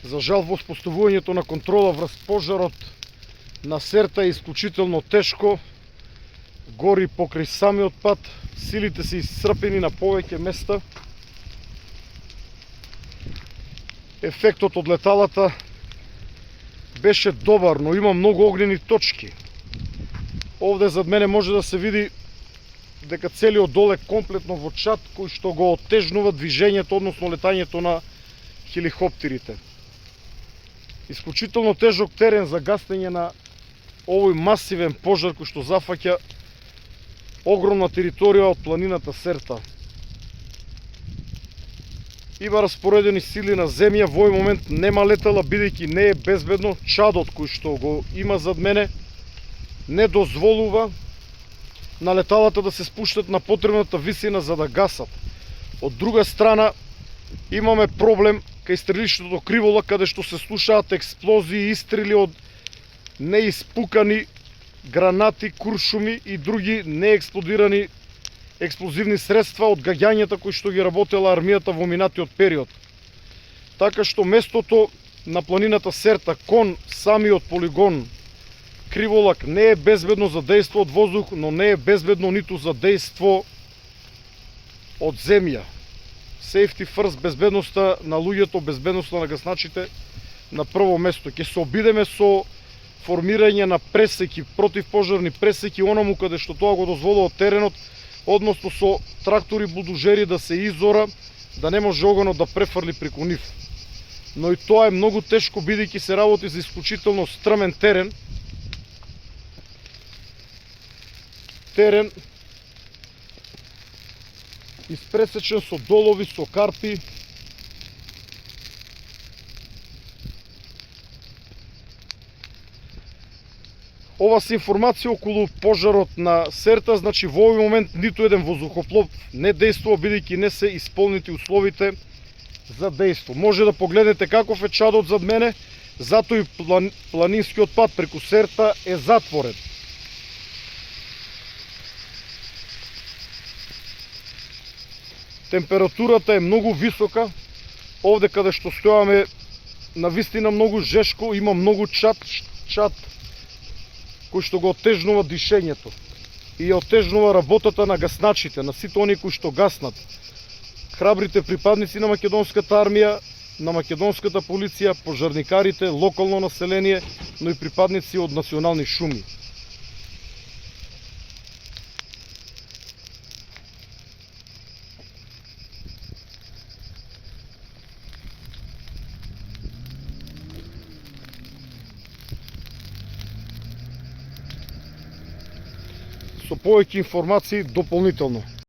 За жал, воспоставувањето на контрола врз пожарот на Серта е исклучително тешко. Гори покрај самиот пат, силите се исцрпени на повеќе места. Ефектот од леталата беше добар, но има многу огнени точки. Овде зад мене може да се види дека целиот дол е комплетно во чад, кој што го отежнува движењето, односно летањето на хеликоптерите. Исклучително тежок терен за гаснење на овој масивен пожар кој што зафаќа огромна територија од планината Серта. Има распоредени сили на земја, во овој момент нема летала, бидејќи не е безбедно. Чадот кој што го има зад мене не дозволува на леталата да се спуштат на потребната висина за да гасат. Од друга страна имаме проблем кај стрелиштето Кривола, каде што се слушаат експлозии и истрели од неиспукани гранати, куршуми и други неексплодирани експлозивни средства од гаѓањата кои што ги работела армијата во минатиот период. Така што местото на планината Серта кон самиот полигон Криволак не е безбедно за дејство од воздух, но не е безбедно ниту за дејство од земја. Safety first, безбедноста на луѓето, безбедноста на гасначите на прво место. Ќе се обидеме со формирање на пресеки, противпожарни пресеки, онаму каде што тоа го дозволува теренот, односно со трактори, булдожери да се изора, да не може огонот да префрли преку нив. Но и тоа е многу тешко, бидејќи се работи за исклучително стрмен терен. Терен испресечен со долови, со карпи. Ова се информација околу пожарот на Серта, значи во овој момент ниту еден воздухоплов не дејствува, бидејќи не се исполнети условите за дејство. Може да погледнете каков е чадот зад мене, затоа и планинскиот пат преку Серта е затворен. Температурата е многу висока. Овде каде што стојаме навистина многу жешко, има многу чад кој што го отежнува дишењето и отежнува работата на гасначите, на сите они кои што гаснат. Храбрите припадници на македонската армија, на македонската полиција, пожарникарите, локално население, но и припадници од национални шуми. Со повеќе информации дополнително.